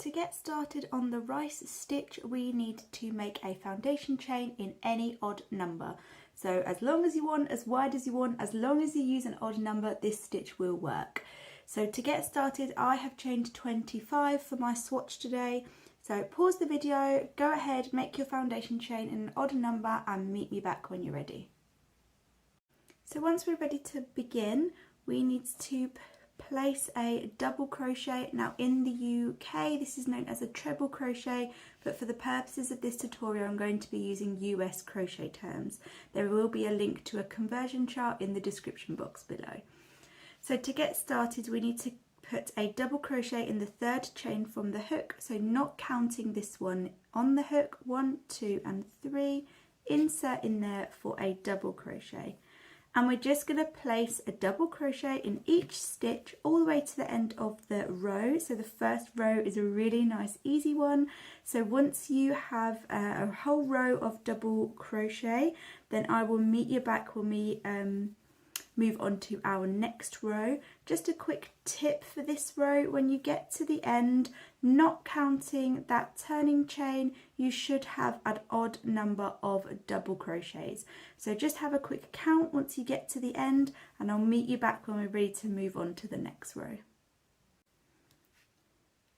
To get started on the rice stitch, we need to make a foundation chain in any odd number. So as long as you want, as wide as you want, as long as you use an odd number, this stitch will work. So to get started, I have chained 25 for my swatch today. So pause the video, go ahead, make your foundation chain in an odd number and meet me back when you're ready. So once we're ready to begin, we need to place a double crochet. Now in the UK this is known as a treble crochet, but for the purposes of this tutorial I'm going to be using US crochet terms. There will be a link to a conversion chart in the description box below. So to get started we need to put a double crochet in the third chain from the hook, so not counting this one on the hook. 1, 2 and 3, insert in there for a double crochet. And we're just going to place a double crochet in each stitch all the way to the end of the row. So the first row is a really nice easy one. So once you have a whole row of double crochet, then I will meet you back when we move on to our next row. Just a quick tip for this row: when you get to the end, not counting that turning chain, you should have an odd number of double crochets. So just have a quick count once you get to the end and I'll meet you back when we're ready to move on to the next row.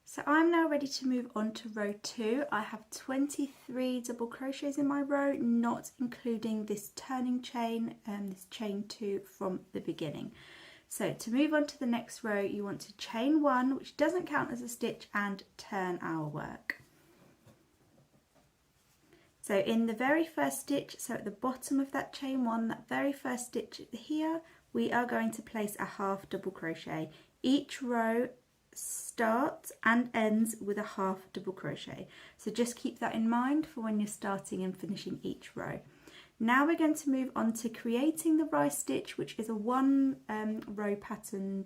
So I'm now ready to move on to row 2. I have 23 double crochets in my row, not including this turning chain and this chain 2 from the beginning. So to move on to the next row, you want to chain 1, which doesn't count as a stitch, and turn our work. So in the very first stitch, so at the bottom of that chain 1, that very first stitch here, we are going to place a half double crochet. Each row starts and ends with a half double crochet, so just keep that in mind for when you're starting and finishing each row. Now we're going to move on to creating the rice stitch, which is a one row pattern.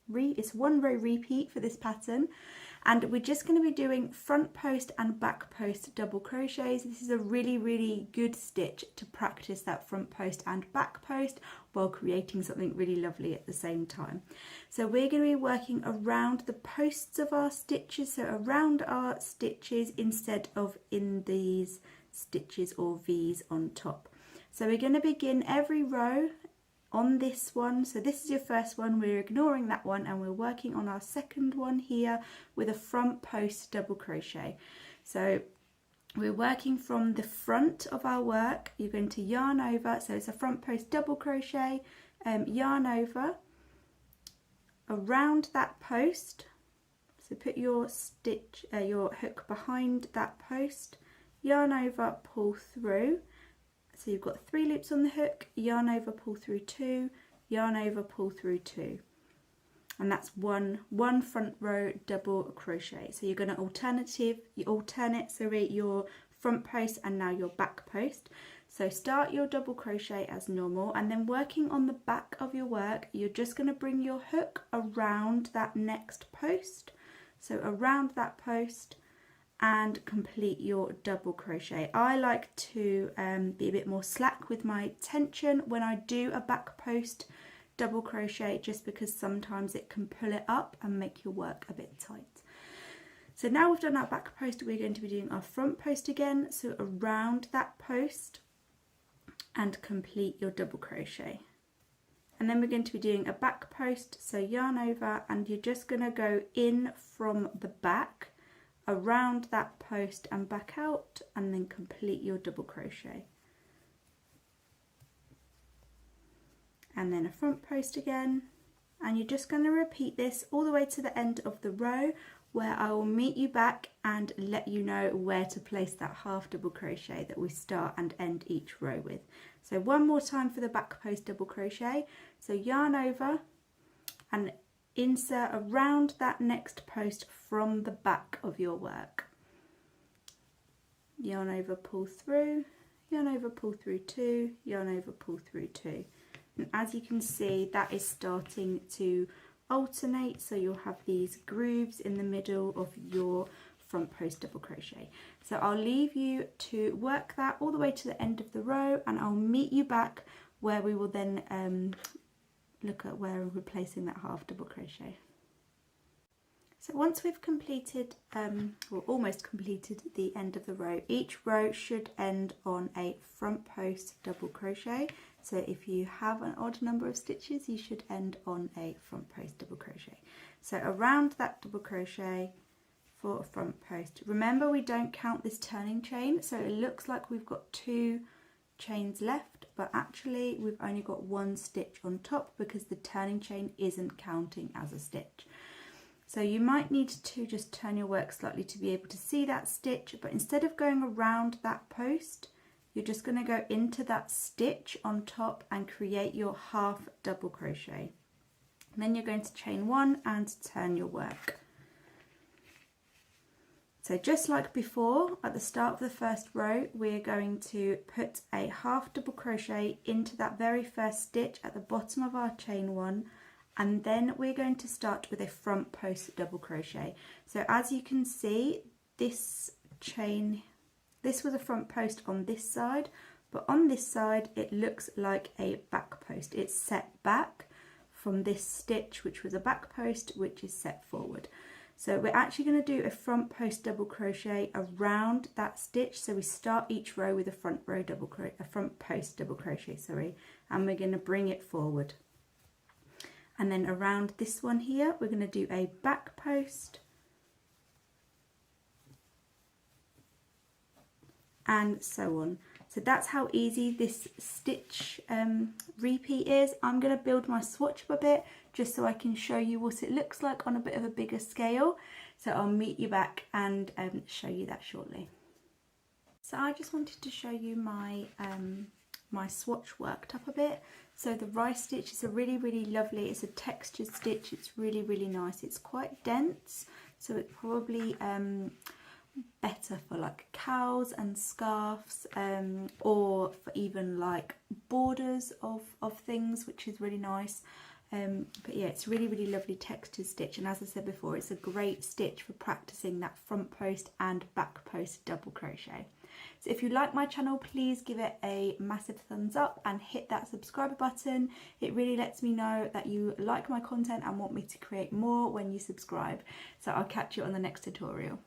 It's one row repeat for this pattern, and we're just going to be doing front post and back post double crochets. This is a really good stitch to practice that front post and back post while creating something really lovely at the same time. So we're going to be working around the posts of our stitches, so around our stitches instead of in these stitches or V's on top. So we're going to begin every row on this one. So this is your first one, we're ignoring that one and we're working on our second one here with a front post double crochet. So we're working from the front of our work. You're going to yarn over, so it's a front post double crochet, yarn over around that post. So put your stitch, your hook behind that post, yarn over, pull through. So you've got 3 loops on the hook, yarn over, pull through 2, yarn over, pull through 2. And that's one front row double crochet. So you're going to alternate your front post and now your back post. So start your double crochet as normal, and then working on the back of your work, you're just going to bring your hook around that next post. So around that post and complete your double crochet. I like to be a bit more slack with my tension when I do a back post double crochet, just because sometimes it can pull it up and make your work a bit tight. So now we've done our back post, we're going to be doing our front post again, so around that post and complete your double crochet. And then we're going to be doing a back post, so yarn over, and you're just going to go in from the back around that post and back out, and then complete your double crochet. And then a front post again, and you're just going to repeat this all the way to the end of the row, where I will meet you back and let you know where to place that half double crochet that we start and end each row with. So one more time for the back post double crochet, so yarn over and insert around that next post from the back of your work. Yarn over, pull through, yarn over, pull through 2, yarn over, pull through 2. And as you can see, that is starting to alternate, so you'll have these grooves in the middle of your front post double crochet. So I'll leave you to work that all the way to the end of the row, and I'll meet you back where we will then look at where we're placing that half double crochet. So once we've completed, or almost completed the end of the row, each row should end on a front post double crochet. So if you have an odd number of stitches, you should end on a front post double crochet. So around that double crochet for a front post. Remember, we don't count this turning chain, so it looks like we've got 2 chains left, but actually we've only got 1 stitch on top because the turning chain isn't counting as a stitch. So you might need to just turn your work slightly to be able to see that stitch, but instead of going around that post, you're just going to go into that stitch on top and create your half double crochet. And then you're going to chain 1 and turn your work. So just like before, at the start of the first row, we're going to put a half double crochet into that very first stitch at the bottom of our chain 1, and then we're going to start with a front post double crochet. So as you can see, this was a front post on this side, but on this side it looks like a back post. It's set back from this stitch, which was a back post, which is set forward. So we're actually going to do a front post double crochet around that stitch. So we start each row with a front post double crochet, and we're going to bring it forward. And then around this one here, we're going to do a back post and so on. So that's how easy this stitch repeat is. I'm going to build my swatch up a bit just so I can show you what it looks like on a bit of a bigger scale. So I'll meet you back and show you that shortly. So I just wanted to show you my my swatch worked up a bit. So the rice stitch is a really lovely, it's a textured stitch, it's really nice. It's quite dense, so it's probably better for like cows and scarves, or for even like borders of things, which is really nice. But yeah, it's really lovely textured stitch, and as I said before, it's a great stitch for practicing that front post and back post double crochet. So if you like my channel, please give it a massive thumbs up and hit that subscribe button. It really lets me know that you like my content and want me to create more when you subscribe. So I'll catch you on the next tutorial.